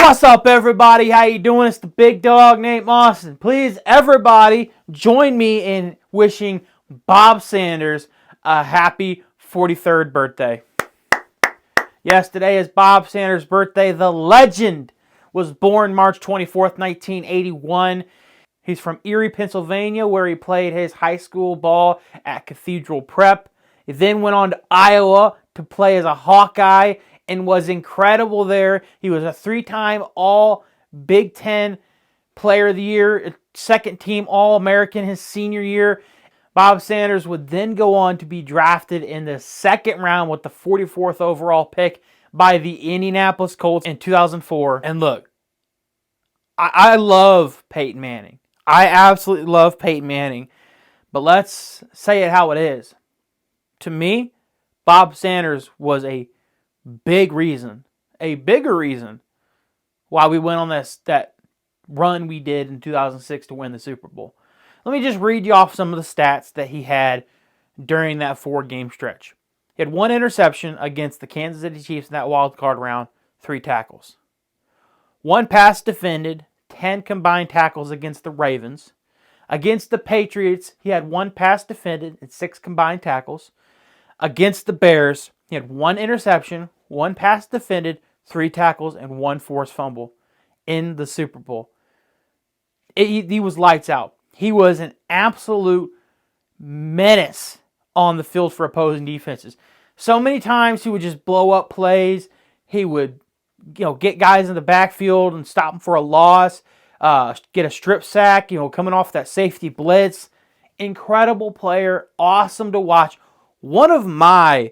What's up, everybody? How you doing? It's the big dog, Nate Austin. Please, everybody, join me in wishing Bob Sanders a happy 43rd birthday. Yes, today is Bob Sanders' birthday. The legend was born March 24th, 1981. He's from Erie, Pennsylvania, where he played his high school ball at Cathedral Prep. He then went on to Iowa to play as a Hawkeye and was incredible there. He was a three-time All-Big Ten Player of the Year, second-team All-American his senior year. Bob Sanders would then go on to be drafted in the second round with the 44th overall pick by the Indianapolis Colts in 2004. And look, I love Peyton Manning. I absolutely love Peyton Manning. But let's say it how it is. To me, Bob Sanders was a bigger reason why we went on that run we did in 2006 to win the Super Bowl. Let me just read you off some of the stats that he had during that 4-game stretch. He had 1 interception against the Kansas City Chiefs in that wild card round, 3 tackles. 1 pass defended, 10 combined tackles against the Ravens. Against the Patriots, he had 1 pass defended and 6 combined tackles. Against the Bears, he had 1 interception, 1 pass defended, 3 tackles, and 1 forced fumble in the Super Bowl. He was lights out. He was an absolute menace on the field for opposing defenses. So many times he would just blow up plays. He would, get guys in the backfield and stop them for a loss. Get a strip sack, coming off that safety blitz. Incredible player, awesome to watch. One of my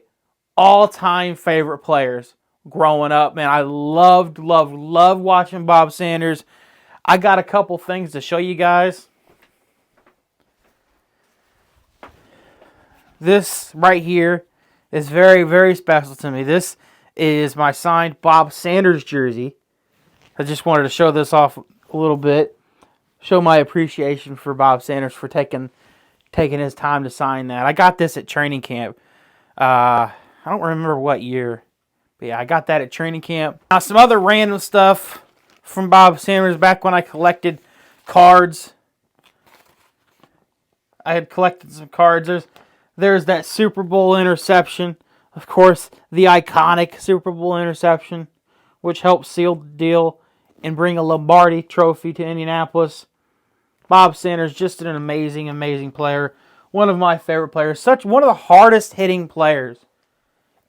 all-time favorite players growing up, man. I loved watching Bob Sanders. I got a couple things to show you guys. This right here is very, very special to me. This is my signed Bob Sanders jersey. I just wanted to show this off a little bit. Show my appreciation for Bob Sanders for taking his time to sign that. I got this at training camp. I don't remember what year. But yeah, I got that at training camp. Now, some other random stuff from Bob Sanders back when I collected cards. I had collected some cards. There's that Super Bowl interception. Of course, the iconic Super Bowl interception, which helped seal the deal and bring a Lombardi trophy to Indianapolis. Bob Sanders, just an amazing, amazing player. One of my favorite players. One of the hardest hitting players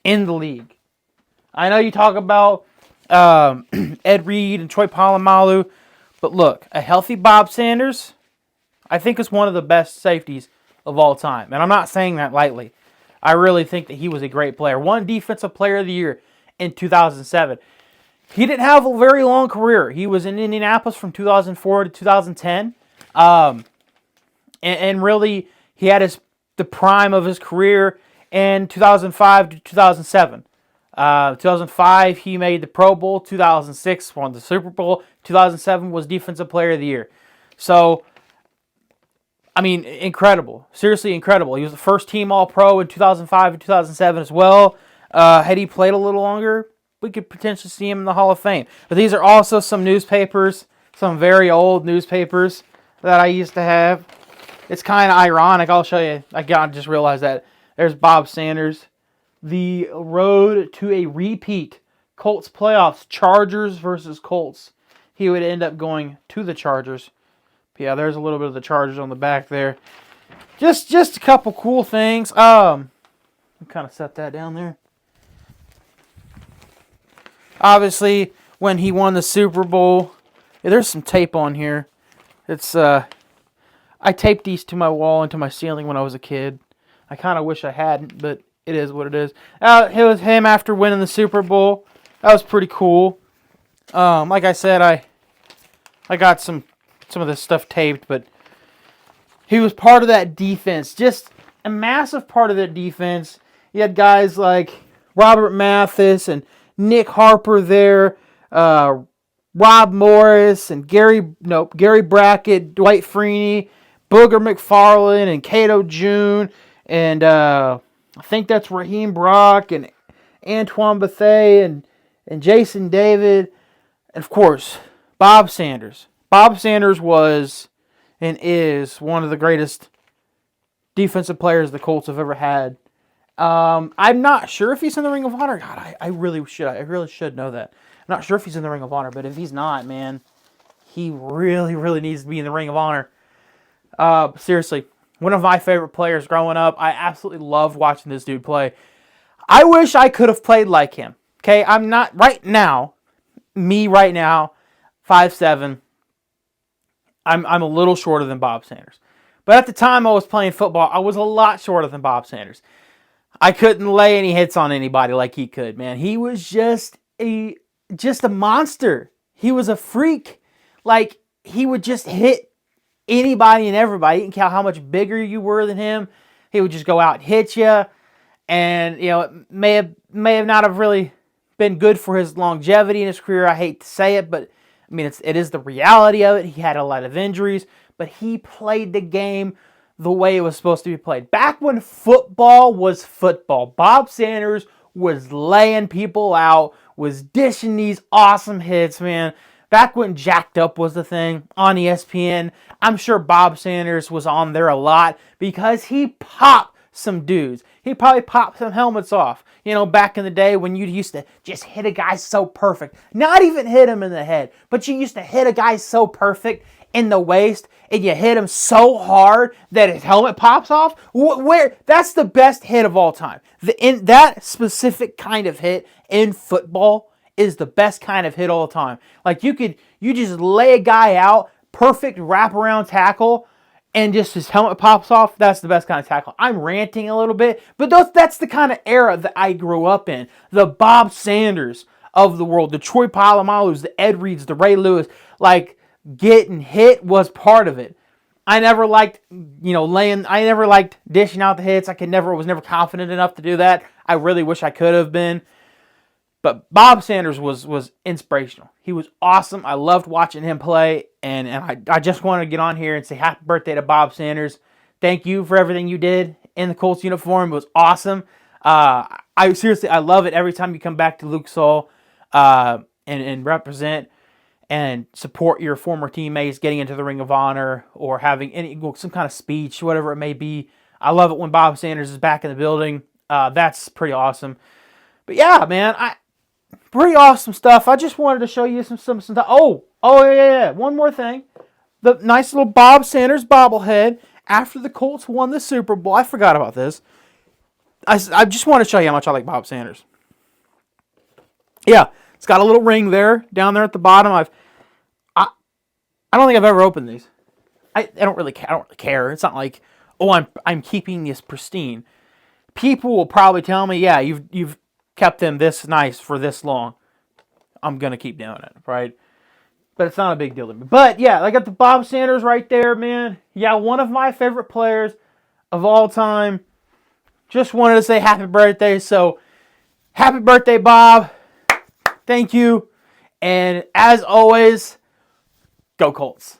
in the league. I know you talk about Ed Reed and Troy Polamalu, but look, a healthy Bob Sanders, I think is one of the best safeties of all time. And I'm not saying that lightly. I really think that he was a great player. Won Defensive Player of the Year in 2007. He didn't have a very long career. He was in Indianapolis from 2004 to 2010. And really, he had the prime of his career in 2005 to 2007. 2005, he made the Pro Bowl. 2006, won the Super Bowl. 2007 was Defensive Player of the Year. So, I mean, incredible. Seriously incredible. He was the first team All-Pro in 2005 and 2007 as well. Had he played a little longer, we could potentially see him in the Hall of Fame. But these are also some newspapers, some very old newspapers that I used to have. It's kind of ironic. I'll show you. I just realized that. There's Bob Sanders. The road to a repeat. Colts playoffs. Chargers versus Colts. He would end up going to the Chargers. But yeah, there's a little bit of the Chargers on the back there. Just a couple cool things. I'll kind of set that down there. Obviously, when he won the Super Bowl, there's some tape on here. It's I taped these to my wall and to my ceiling when I was a kid. I kind of wish I hadn't, but it is what it is. It was him after winning the Super Bowl. That was pretty cool. Like I said, I got some of this stuff taped, but he was part of that defense. Just a massive part of that defense. You had guys like Robert Mathis and Nick Harper there, Rob Morris and Gary Brackett, Dwight Freeney, Booger McFarland and Cato June, and I think that's Raheem Brock and Antoine Bethea and Jason David. And of course, Bob Sanders. Bob Sanders was and is one of the greatest defensive players the Colts have ever had. I'm not sure if he's in the Ring of Honor. God, I really should. I really should know that. I'm not sure if he's in the Ring of Honor, but if he's not, man, he really, really needs to be in the Ring of Honor. Seriously, one of my favorite players growing up. I absolutely loved watching this dude play. I wish I could have played like him. Okay, I'm not right now. Me right now, 5'7". I'm a little shorter than Bob Sanders. But at the time I was playing football, I was a lot shorter than Bob Sanders. I couldn't lay any hits on anybody like he could, man. He was just a monster. He was a freak. Like, he would just hit anybody and everybody. He didn't care how much bigger you were than him. He would just go out and hit you. And, you know, it may have not have really been good for his longevity in his career. I hate to say it, but I mean, it is the reality of it. He had a lot of injuries, but he played the game the way it was supposed to be played. Back when football was football, Bob Sanders was laying people out, was dishing these awesome hits, man. Back when Jacked Up was the thing on ESPN, I'm sure Bob Sanders was on there a lot because he popped some dudes. He probably popped some helmets off. You know, back in the day when you used to just hit a guy so perfect. Not even hit him in the head, but you used to hit a guy so perfect in the waist, and you hit him so hard that his helmet pops off. That's the best hit of all time. In that specific kind of hit in football is the best kind of hit all the time. Like, you just lay a guy out, perfect wraparound tackle, and just his helmet pops off. That's the best kind of tackle. I'm ranting a little bit, but that's the kind of era that I grew up in. The Bob Sanders of the world, the Troy Palomalus, the Ed Reeds, the Ray Lewis, like, getting hit was part of it. I never liked, I never liked dishing out the hits. Was never confident enough to do that. I really wish I could have been. But Bob Sanders was inspirational. He was awesome. I loved watching him play. And I just wanted to get on here and say happy birthday to Bob Sanders. Thank you for everything you did in the Colts uniform. It was awesome. I love it every time you come back to Luke Soul and represent and support your former teammates getting into the Ring of Honor or having some kind of speech, whatever it may be. I love it when Bob Sanders is back in the building. That's pretty awesome. But yeah, man, pretty awesome stuff. I just wanted to show you some stuff. Oh, yeah. One more thing. The nice little Bob Sanders bobblehead after the Colts won the Super Bowl. I forgot about this. I just want to show you how much I like Bob Sanders. Yeah, it's got a little ring there, down there at the bottom. I don't think I've ever opened these. I don't really care. It's not like, oh, I'm keeping this pristine. People will probably tell me, yeah, you've kept them this nice for this long. I'm gonna keep doing it, right? But it's not a big deal to me. But yeah, I got the Bob Sanders right there, man. Yeah, one of my favorite players of all time. Just wanted to say happy birthday. So, happy birthday, Bob. Thank you. And as always, go Colts.